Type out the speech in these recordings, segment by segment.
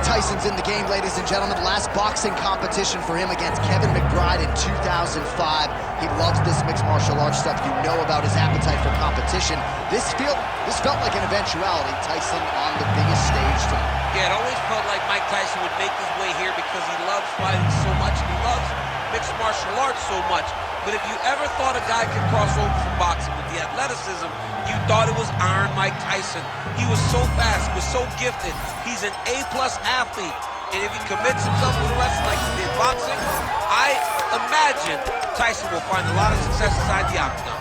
Tyson's in the game, ladies and gentlemen. Last boxing competition for him against Kevin McBride in 2005. He loves this mixed martial arts stuff. You know about his appetite for competition. This felt like an eventuality. Tyson on the biggest stage tonight. Yeah, it always felt like Mike Tyson would make his way here because he loves fighting so much. He loves mixed martial arts so much. But if you ever thought a guy could cross over from boxing with the athleticism, you thought it was Iron Mike Tyson. He was so fast, he was so gifted. He's an A-plus athlete. And if he commits himself to the wrestling like he did boxing, I imagine Tyson will find a lot of success inside the octagon.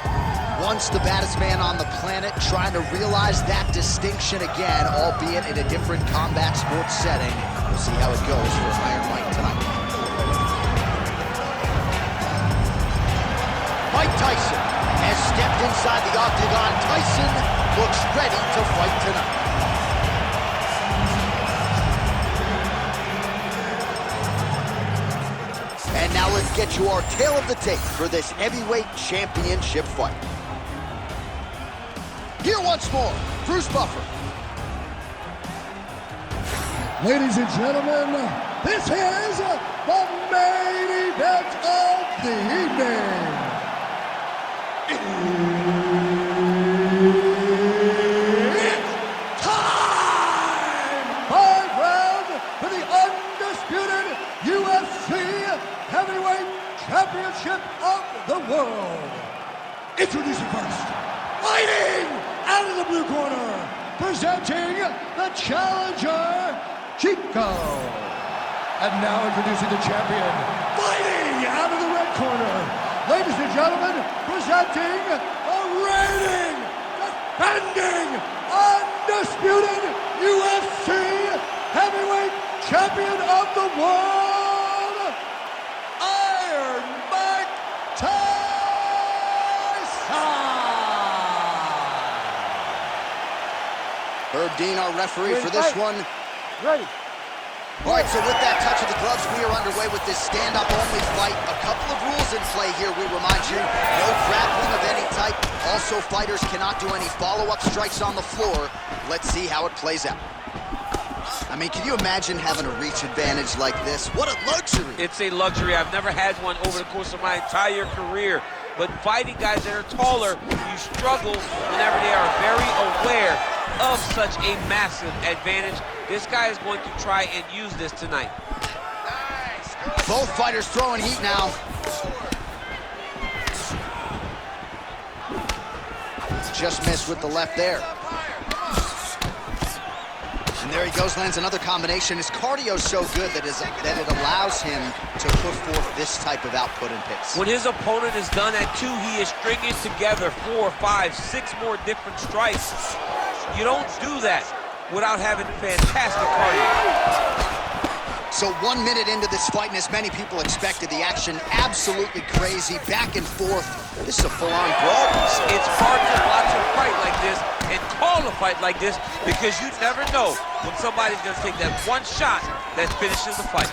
Once the baddest man on the planet, trying to realize that distinction again, albeit in a different combat sports setting. We'll see how it goes for Iron Mike tonight. Mike Tyson has stepped inside the octagon. Tyson looks ready to fight tonight. And now let's get you our tale of the tape for this heavyweight championship fight. Here once more, Bruce Buffer. Ladies and gentlemen, this is the main event of the evening. It's time! 5 rounds for the undisputed UFC Heavyweight Championship of the world. Introducing first, fighting out of the blue corner, presenting the challenger, Chico. And now introducing the champion, fighting out of the red corner, ladies and gentlemen, presenting the reigning, defending, undisputed UFC Heavyweight Champion of the world, Iron Mike Tyson! Herb Dean, our referee for this one. Ready. All right, so with that touch of the gloves, we are underway with this stand-up only fight. A couple of rules in play here, we remind you. No grappling of any type. Also, fighters cannot do any follow-up strikes on the floor. Let's see how it plays out. I mean, can you imagine having a reach advantage like this? What a luxury. It's a luxury. I've never had one over the course of my entire career. But fighting guys that are taller, you struggle whenever they are very aware of such a massive advantage. This guy is going to try and use this tonight. Both fighters throwing heat now. Just missed with the left there. And there he goes, lands another combination. His cardio's so good that it allows him to put forth this type of output and pace. When his opponent is done at 2, he is stringing together 4, 5, 6 more different strikes. You don't do that without having fantastic cardio. So 1 minute into this fight, and as many people expected, the action absolutely crazy, back and forth. This is a full-on brawl. It's hard to watch a fight like this and call a fight like this because you never know when somebody's going to take that one shot that finishes the fight.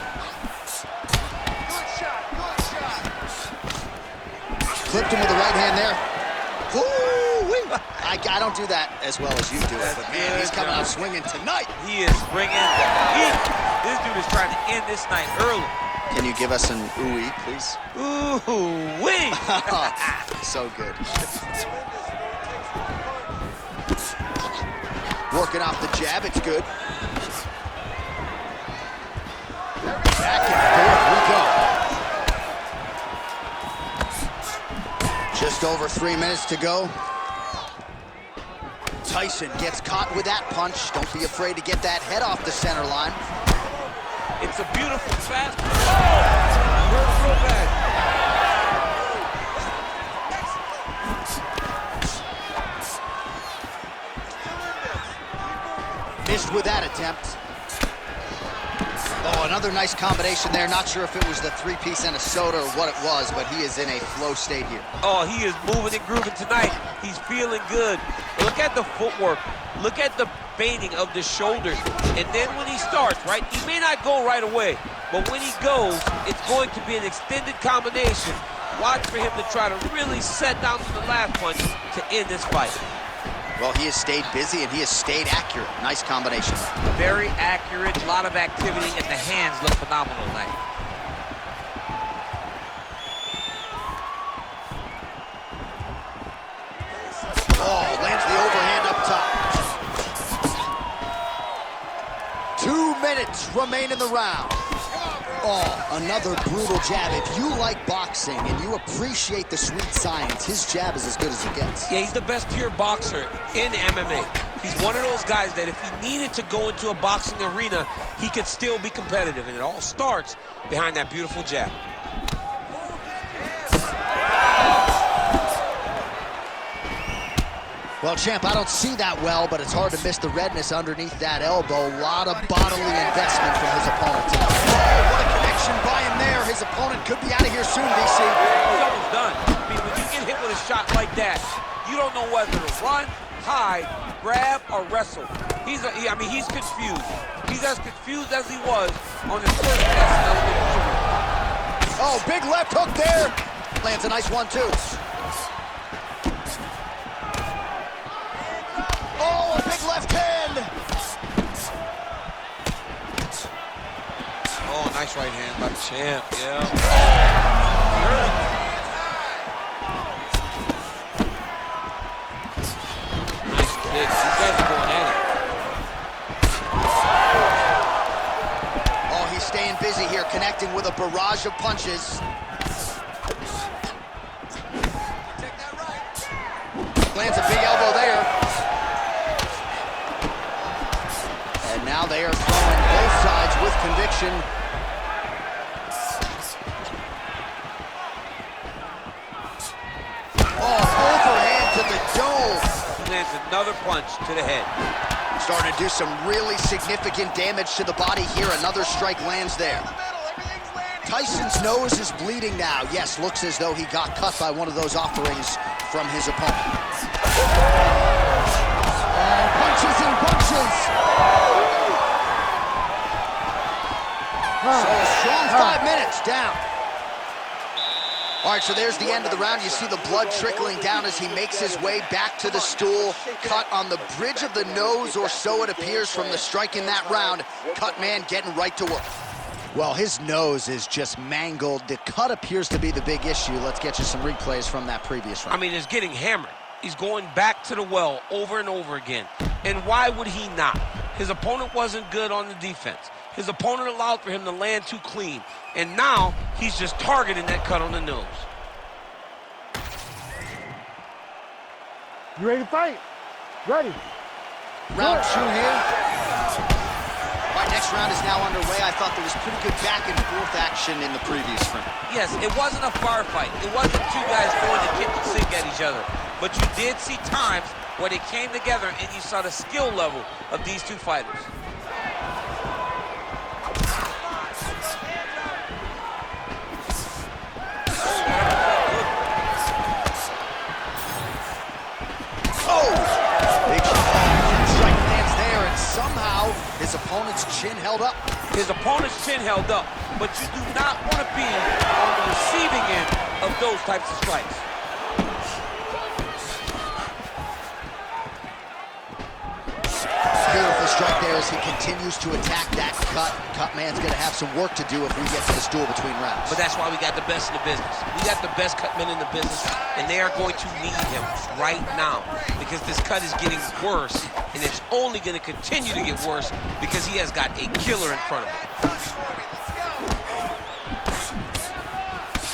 Clipped him with the right hand there. Woo-wee. I don't do that as well as you do it, but man, he's coming out swinging tonight. He is bringing the heat. This dude is trying to end this night early. Can you give us an ooh-wee, please? Ooh-wee. So good. Working off the jab, it's good. Back and forth we go. Just over 3 minutes to go. Tyson gets caught with that punch. Don't be afraid to get that head off the center line. It's a beautiful fast. Oh! Hurt real bad. Missed with that attempt. Oh, another nice combination there. Not sure if it was the 3-piece and a soda or what it was, but he is in a flow state here. Oh, he is moving and grooving tonight. He's feeling good. Look at the footwork. Look at the bending of the shoulders. And then when he starts, right, he may not go right away, but when he goes, it's going to be an extended combination. Watch for him to try to really set down to the last punch to end this fight. Well, he has stayed busy and he has stayed accurate. Nice combination. Very accurate, a lot of activity, and the hands look phenomenal tonight. Oh, lands the overhand up top. 2 minutes remain in the round. Oh, another brutal jab. If you like boxing and you appreciate the sweet science, his jab is as good as it gets. Yeah, he's the best pure boxer in MMA. He's one of those guys that if he needed to go into a boxing arena, he could still be competitive, and it all starts behind that beautiful jab. Well, champ, I don't see that well, but it's hard to miss the redness underneath that elbow. A lot of bodily investment from his opponent tonight. Oh, what a connection by him there. His opponent could be out of here soon, DC. He's almost done. I mean, when you get hit with a shot like that, you don't know whether to run, hide, grab, or wrestle. He's confused. He's as confused as he was on his first test. Oh, big left hook there. Lands a nice one, too. Oh, a big left hand. Oh, nice right hand by the champ, yeah. Nice kick. These guys are going at it. Oh, he's staying busy here, connecting with a barrage of punches. Lands a big elbow there. And now they are throwing both sides with conviction. Oh, overhand to the dome. Lands another punch to the head. Starting to do some really significant damage to the body here. Another strike lands there. Tyson's nose is bleeding now. Yes, looks as though he got cut by one of those offerings from his opponent. Punches and punches. So a strong 5 minutes down. All right, so there's the end of the round. You see the blood trickling down as he makes his way back to the stool. Cut on the bridge of the nose, or so it appears from the strike in that round. Cut man getting right to work. Well, his nose is just mangled. The cut appears to be the big issue. Let's get you some replays from that previous round. I mean, it's getting hammered. He's going back to the well over and over again. And why would he not? His opponent wasn't good on the defense. His opponent allowed for him to land too clean. And now he's just targeting that cut on the nose. You ready to fight? Ready. Round 2 here. All right, next round is now underway. I thought there was pretty good back and forth action in the previous round. Yes, it wasn't a firefight. It wasn't two guys going to kick and sink at each other. But you did see times where they came together and you saw the skill level of these two fighters. His opponent's chin held up. His opponent's chin held up, but you do not want to be on the receiving end of those types of strikes. Beautiful strike there as he continues to attack that cut. Cut man's going to have some work to do if we get to the stool between rounds. But that's why we got the best in the business. We got the best cut men in the business, and they are going to need him right now because this cut is getting worse, and it's only going to continue to get worse because he has got a killer in front of him.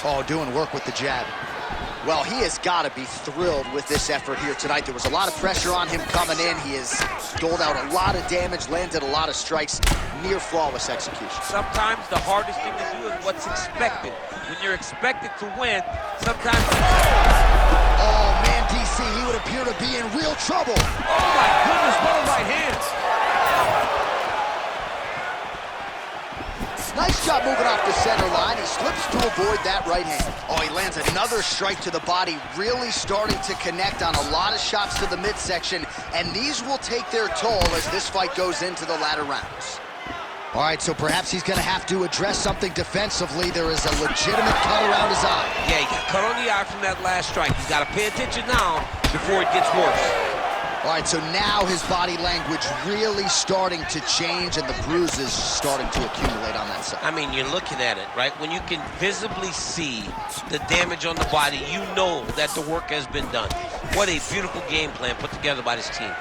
Oh, doing work with the jab. Well, he has got to be thrilled with this effort here tonight. There was a lot of pressure on him coming in. He has doled out a lot of damage, landed a lot of strikes, near flawless execution. Sometimes the hardest thing to do is what's expected. When you're expected to win, sometimes... Oh, man, DC, he would appear to be in real trouble. Oh, my goodness, what a right hand. Nice job moving off the center line. He slips to avoid that right hand. Oh, he lands another strike to the body, really starting to connect on a lot of shots to the midsection, and these will take their toll as this fight goes into the latter rounds. All right, so perhaps he's going to have to address something defensively. There is a legitimate cut around his eye. Yeah, he got cut on the eye from that last strike. He's got to pay attention now before it gets worse. All right, so now his body language really starting to change and the bruises starting to accumulate on that side. I mean, you're looking at it, right? When you can visibly see the damage on the body, you know that the work has been done. What a beautiful game plan put together by this team.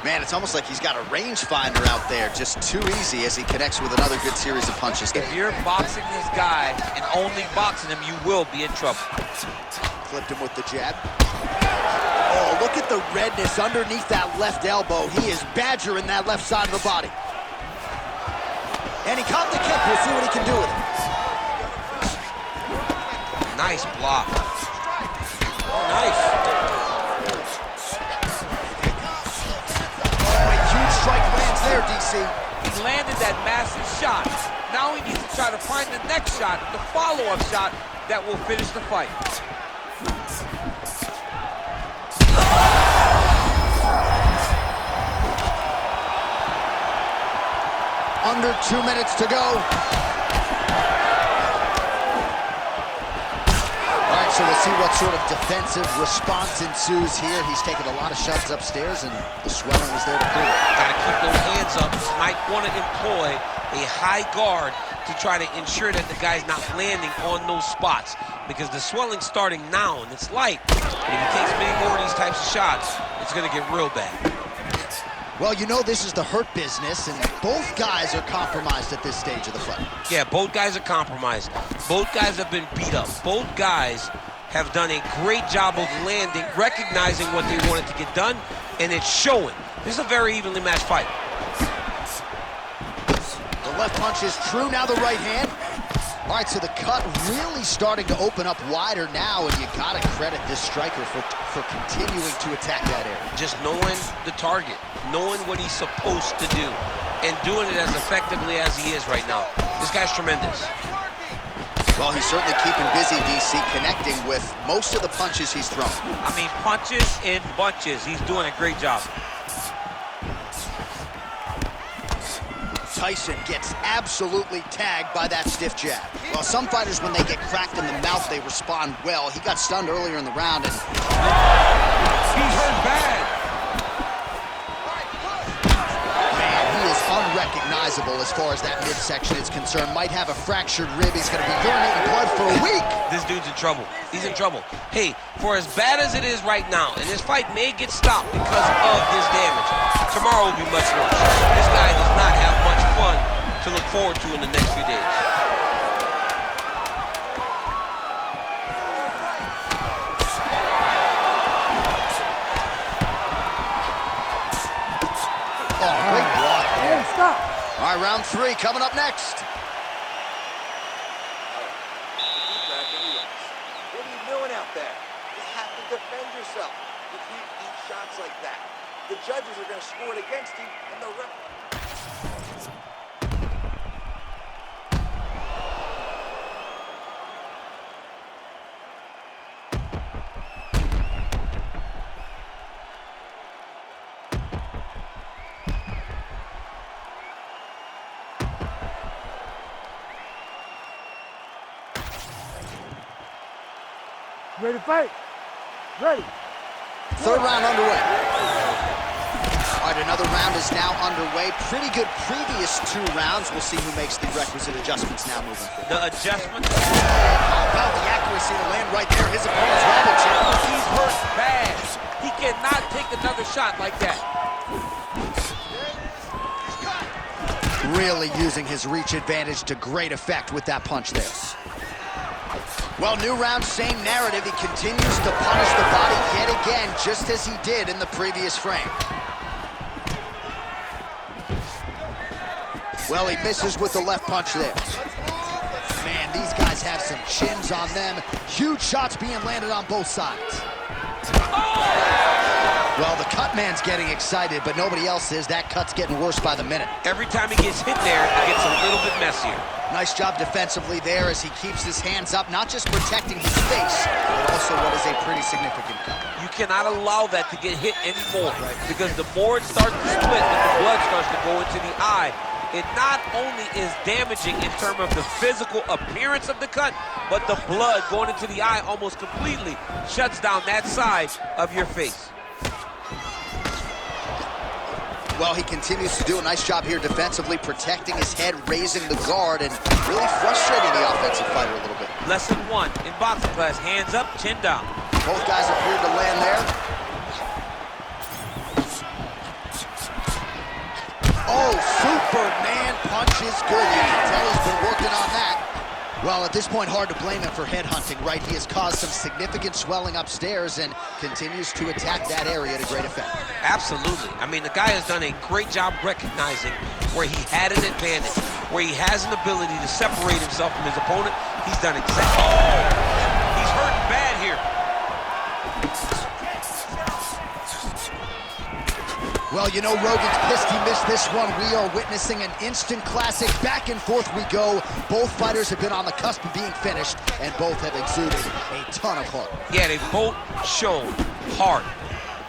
Man, it's almost like he's got a rangefinder out there, just too easy as he connects with another good series of punches. If you're boxing this guy and only boxing him, you will be in trouble. Flipped him with the jab. Oh, look at the redness underneath that left elbow. He is badgering that left side of the body. And he caught the kick. We'll see what he can do with it. Nice block. Nice. Oh, a huge strike lands there, DC. He landed that massive shot. Now he needs to try to find the next shot, the follow-up shot that will finish the fight. Under 2 minutes to go. All right, so we'll see what sort of defensive response ensues here. He's taken a lot of shots upstairs, and the swelling is there to prove it. Got to keep those hands up. Might want to employ a high guard to try to ensure that the guy's not landing on those spots, because the swelling's starting now, and it's light. But if he takes many more of these types of shots, it's going to get real bad. Well, you know this is the hurt business, and both guys are compromised at this stage of the fight. Yeah, both guys are compromised. Both guys have been beat up. Both guys have done a great job of landing, recognizing what they wanted to get done, and it's showing. This is a very evenly matched fight. The left punch is true, now the right hand. All right, so the cut really starting to open up wider now, and you gotta credit this striker for continuing to attack that area. Just knowing the target, knowing what he's supposed to do, and doing it as effectively as he is right now. This guy's tremendous. Well, he's certainly keeping busy, DC, connecting with most of the punches he's thrown. I mean, punches in bunches. He's doing a great job. Tyson gets absolutely tagged by that stiff jab. Well, some fighters, when they get cracked in the mouth, they respond well. He got stunned earlier in the round, and he's hurt bad. Man, he is unrecognizable as far as that midsection is concerned. Might have a fractured rib. He's going to be urinating blood for a week. This dude's in trouble. He's in trouble. Hey, for as bad as it is right now, and this fight may get stopped because of this damage, tomorrow will be much worse. This guy does not have much fun to look forward to in the next few days. Oh, great block there. Hey, stop. All right, round 3 coming up next. What are you doing out there? You have to defend yourself. You can't eat shots like that. The judges are going to score it against you, and the ref... Ready to fight? Ready. Third round underway. All right, another round is now underway. Pretty good previous 2 rounds. We'll see who makes the requisite adjustments now moving forward. The adjustment. How about the accuracy to land right there? His opponent's ravaging. He's hurt bad. He cannot take another shot like that. Really using his reach advantage to great effect with that punch there. Well, new round, same narrative. He continues to punish the body yet again, just as he did in the previous frame. Well, he misses with the left punch there. Man, these guys have some chins on them. Huge shots being landed on both sides. Well, the cut man's getting excited, but nobody else is. That cut's getting worse by the minute. Every time he gets hit there, it gets a little bit messier. Nice job defensively there as he keeps his hands up, not just protecting his face, but also what is a pretty significant cut. You cannot allow that to get hit anymore, because the more it starts to split and the blood starts to go into the eye, it not only is damaging in terms of the physical appearance of the cut, but the blood going into the eye almost completely shuts down that side of your face. Well, he continues to do a nice job here defensively, protecting his head, raising the guard, and really frustrating the offensive fighter a little bit. Lesson 1 in boxing class, hands up, chin down. Both guys appeared to land there. Oh, Superman punch is good. You can tell he's been working on that. Well, at this point, hard to blame him for headhunting, right? He has caused some significant swelling upstairs and continues to attack that area to great effect. Absolutely. I mean, the guy has done a great job recognizing where he had an advantage, where he has an ability to separate himself from his opponent. He's done exactly. Oh! He's hurting bad here. Well, you know, Rogan's pissed he missed this one. We are witnessing an instant classic. Back and forth we go. Both fighters have been on the cusp of being finished, and both have exuded a ton of heart. Yeah, they both shown heart,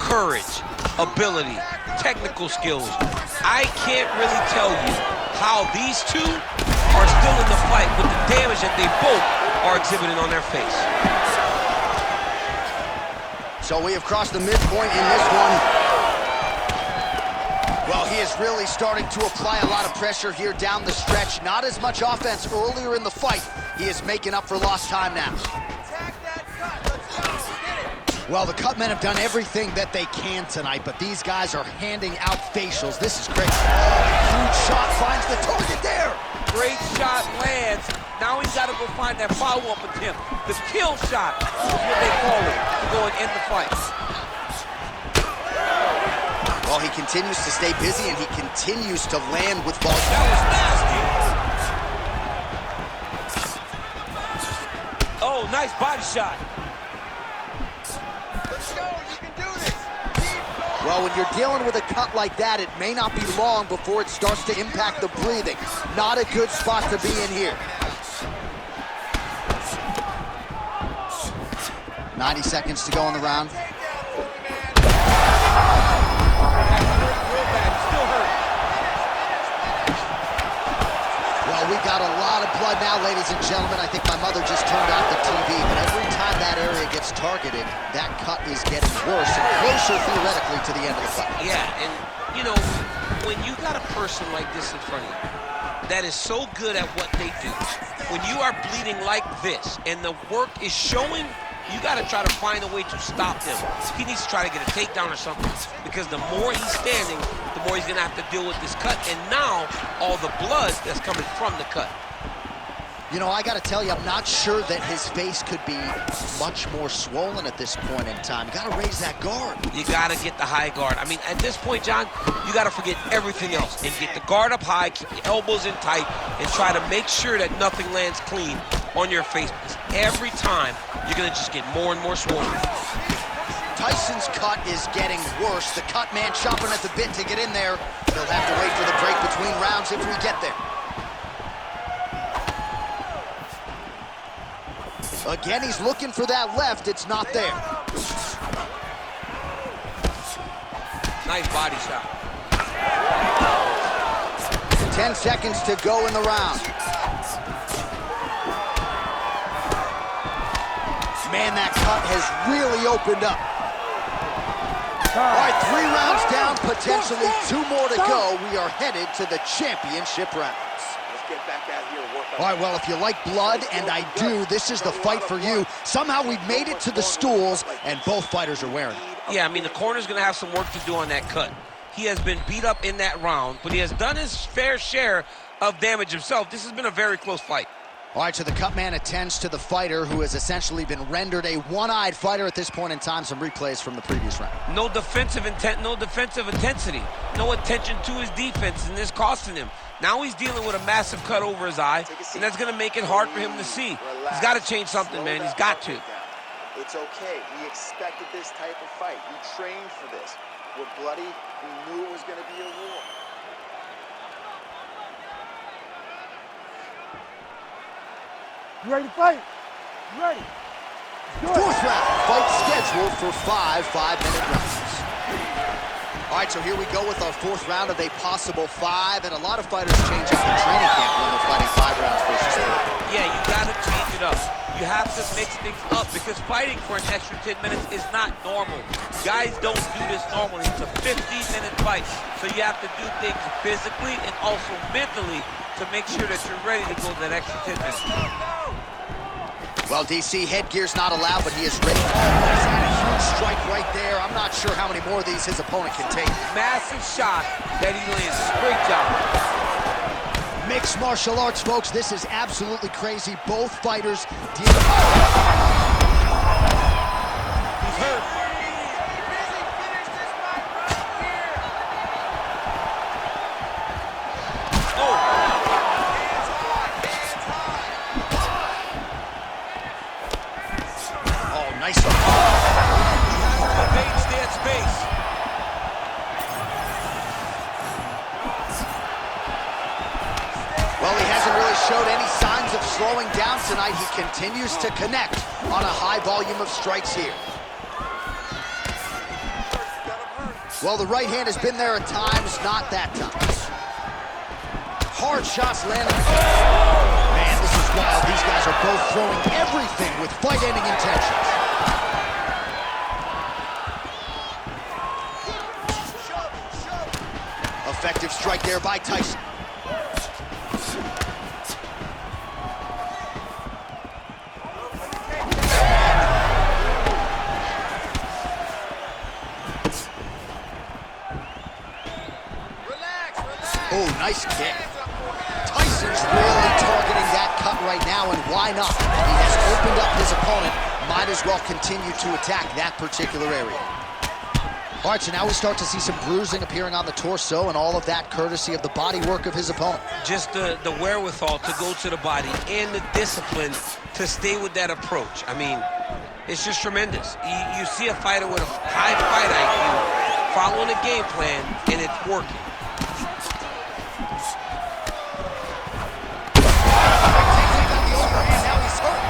courage, ability, technical skills. I can't really tell you how these two are still in the fight with the damage that they both are exhibiting on their face. So we have crossed the midpoint in this one. Well, he is really starting to apply a lot of pressure here down the stretch. Not as much offense earlier in the fight. He is making up for lost time now. Attack that cut. Let's go. Get it. Well, the cut men have done everything that they can tonight, but these guys are handing out facials. This is crazy. Oh, huge shot finds the target there. Great shot lands. Now he's got to go find that follow-up attempt. The kill shot is what they call it, to go and end the fight. Well, he continues to stay busy, and he continues to land with volume. That was nasty. Oh, nice body shot. Let's go. You can do this. Well, when you're dealing with a cut like that, it may not be long before it starts to impact the breathing. Not a good spot to be in here. 90 seconds to go in the round. We got a lot of blood now, ladies and gentlemen. I think my mother just turned off the TV, but every time that area gets targeted, that cut is getting worse and closer, theoretically, to the end of the fight. Yeah, and, you know, when you got a person like this in front of you that is so good at what they do, when you are bleeding like this and the work is showing, you got to try to find a way to stop them. He needs to try to get a takedown or something, because the more he's standing, the more he's going to have to deal with this cut, and now all the blood that's coming from the cut. You know, I got to tell you, I'm not sure that his face could be much more swollen at this point in time. You got to raise that guard. You got to get the high guard. I mean, at this point, John, you got to forget everything else and get the guard up high, keep your elbows in tight, and try to make sure that nothing lands clean on your face. Because every time, you're going to just get more and more swollen. Tyson's cut is getting worse. The cut man chopping at the bit to get in there. He'll have to wait for the break between rounds if we get there. Again, he's looking for that left. It's not there. Nice body shot. 10 seconds to go in the round. Man, that cut has really opened up. All right, 3 rounds down, potentially 2 more to go. We are headed to the championship rounds. Let's get back out here and work on. All right, well, if you like blood, and I do, this is the fight for you. Somehow we've made it to the stools, and both fighters are wearing it. Yeah, I mean, the corner's going to have some work to do on that cut. He has been beat up in that round, but he has done his fair share of damage himself. This has been a very close fight. All right, so the cut man attends to the fighter who has essentially been rendered a one-eyed fighter at this point in time. Some replays from the previous round. No defensive intent, no defensive intensity, no attention to his defense, and this costing him. Now he's dealing with a massive cut over his eye, and that's going to make it hard for him to see. He's got to change something, man. He's got to. It's okay. We expected this type of fight. We trained for this. We're bloody. We knew it was going to be a war. You ready to fight? You ready? Fourth round, fight scheduled for 5 5-minute rounds. All right, so here we go with our 4th round of a possible 5, and a lot of fighters change up in training camp when they're fighting 5 rounds versus 4. Yeah, you got to change it up. You have to mix things up because fighting for an extra 10 minutes is not normal. Guys don't do this normally. It's a 15-minute fight. So you have to do things physically and also mentally to make sure that you're ready to go that extra 10 minutes. Well, DC, headgear's not allowed, but he is ready. Oh, he's had a huge strike right there. I'm not sure how many more of these his opponent can take. Massive shot that he lands. Great job. Mixed martial arts, folks. This is absolutely crazy. Both fighters deal. He's hurt. Nice one. Evades that space. Well, he hasn't really showed any signs of slowing down tonight. He continues to connect on a high volume of strikes here. Well, the right hand has been there at times, not that time. Hard shots landing. Man, this is wild. These guys are both throwing everything with fight-ending intentions. Effective strike there by Tyson. Oh, nice kick. Tyson's really targeting that cut right now, and why not? He has opened up his opponent. Might as well continue to attack that particular area. All right, so now we start to see some bruising appearing on the torso, and all of that courtesy of the body work of his opponent. Just the wherewithal to go to the body and the discipline to stay with that approach. I mean, it's just tremendous. You see a fighter with a high fight IQ following a game plan, and it's working.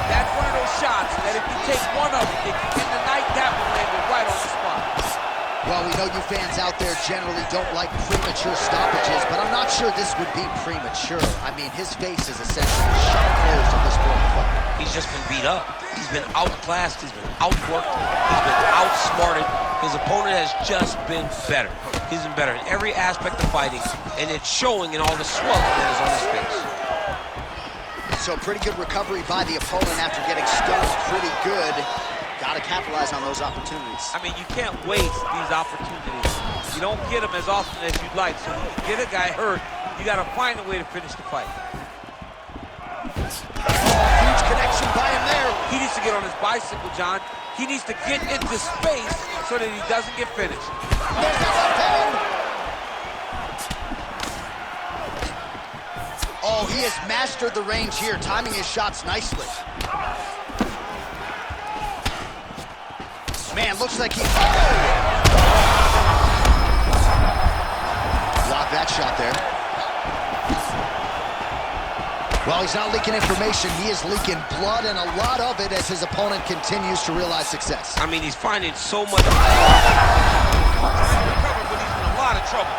That's one of those shots that if you take one of them, if you get the night, that one landed right on the spot. Well, we know you fans out there generally don't like premature stoppages, but I'm not sure this would be premature. I mean, his face is essentially shut closed at this point in the fight. He's just been beat up. He's been outclassed. He's been outworked. He's been outsmarted. His opponent has just been better. He's been better in every aspect of fighting, and it's showing in all the swelling that is on his face. So pretty good recovery by the opponent after getting stunned pretty good. Got to capitalize on those opportunities. I mean, you can't waste these opportunities. You don't get them as often as you'd like. So when you get a guy hurt, you got to find a way to finish the fight. Huge connection by him there. He needs to get on his bicycle, John. He needs to get into space so that he doesn't get finished. There's that left hand. Oh, he has mastered the range here, timing his shots nicely. Man, looks like he... Blocked that shot there. Well, he's not leaking information. He is leaking blood, and a lot of it as his opponent continues to realize success. I mean, he's finding so much... But he's in a lot of trouble.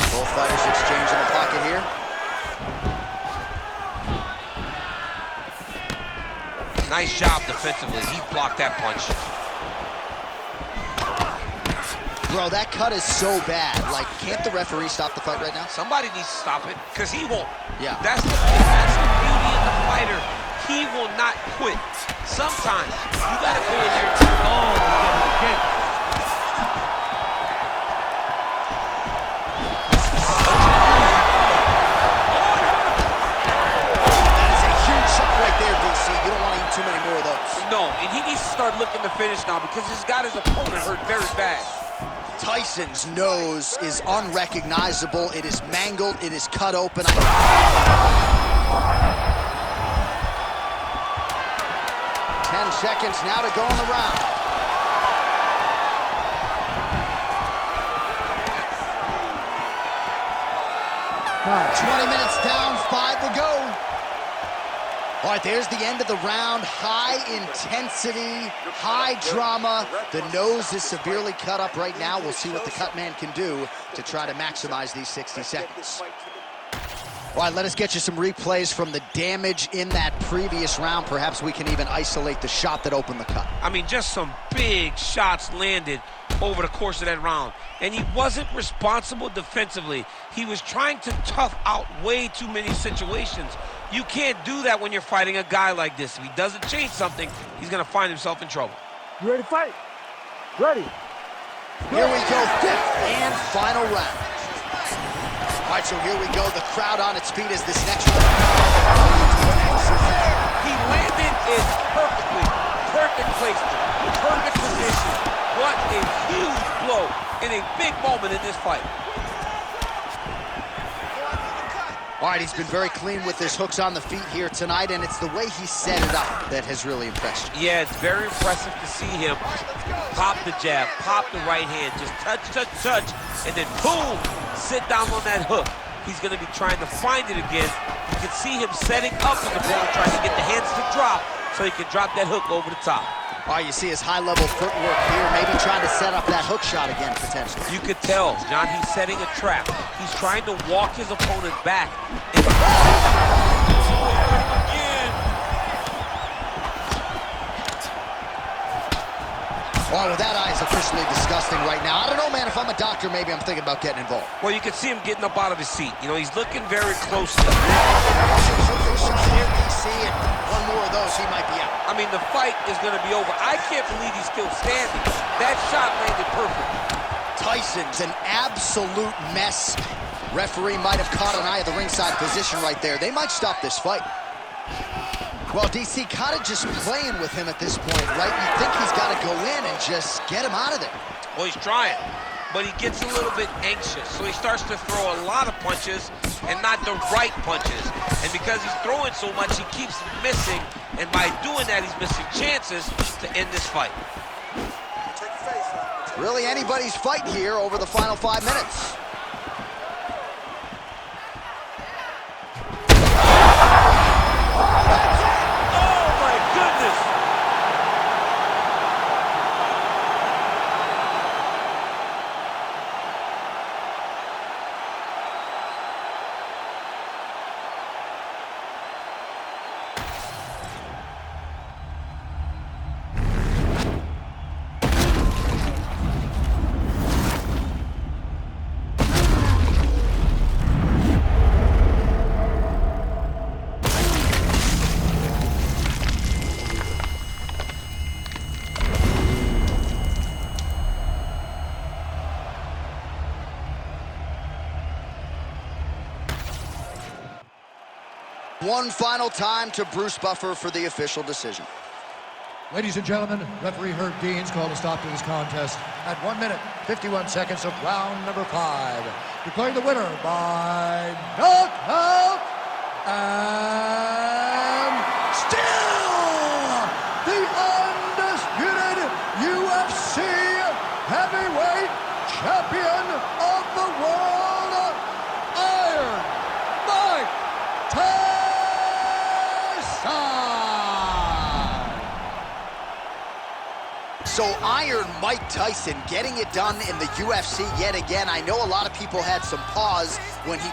Both fighters exchange in the pocket here. Nice job defensively. He blocked that punch. Bro, that cut is so bad. Like, can't the referee stop the fight right now? Somebody needs to stop it, because he won't. Yeah. That's the beauty of the fighter. He will not quit. Sometimes you got to go in there too long to get him again. You don't want to eat too many more of those. No, and he needs to start looking to finish now because he's got his opponent hurt very bad. Tyson's nose is unrecognizable. It is mangled. It is cut open. 10 seconds now to go in the round. 20 minutes down, 5 to go. All right, there's the end of the round. High intensity, high drama. The nose is severely cut up right now. We'll see what the cut man can do to try to maximize these 60 seconds. All right, let us get you some replays from the damage in that previous round. Perhaps we can even isolate the shot that opened the cut. I mean, just some big shots landed over the course of that round. And he wasn't responsible defensively. He was trying to tough out way too many situations. You can't do that when you're fighting a guy like this. If he doesn't change something, he's going to find himself in trouble. You ready to fight? Ready. Here we go, fifth and final round. All right, so here we go. The crowd on its feet as this next one. He landed it perfectly. Perfect placement. Perfect position. What a huge blow in a big moment in this fight. All right, he's been very clean with his hooks on the feet here tonight, and it's the way he set it up that has really impressed you. Yeah, it's very impressive to see him pop the jab, pop the right hand, just touch, touch, touch, and then boom, sit down on that hook. He's going to be trying to find it again. You can see him setting up his opponent, trying to get the hands to drop so he can drop that hook over the top. All right, you see his high-level footwork here, maybe trying to set up that hook shot again, potentially. You could tell, John, he's setting a trap. He's trying to walk his opponent back. Oh, well, that eye is officially disgusting right now. I don't know, man. If I'm a doctor, maybe I'm thinking about getting involved. Well, you can see him getting up out of his seat. You know, he's looking very closely. Here, DC, and one more of those, he might be out. I mean, the fight is going to be over. I can't believe he's still standing. That shot landed perfect. Tyson's an absolute mess. Referee might have caught an eye of the ringside position right there. They might stop this fight. Well, DC kind of just playing with him at this point, right? You think he's got to go in and just get him out of there. Well, he's trying, but he gets a little bit anxious. So he starts to throw a lot of punches and not the right punches. And because he's throwing so much, he keeps missing. And by doing that, he's missing chances to end this fight. Really anybody's fight here over the final 5 minutes. One final time to Bruce Buffer for the official decision. Ladies and gentlemen, referee Herb Dean's called a stop to this contest at 1 minute, 51 seconds of round number 5. Declaring the winner by knockout and still the undisputed UFC heavyweight champion of the world, Iron Mike Tyson. So Iron Mike Tyson getting it done in the UFC yet again. I know a lot of people had some pause when he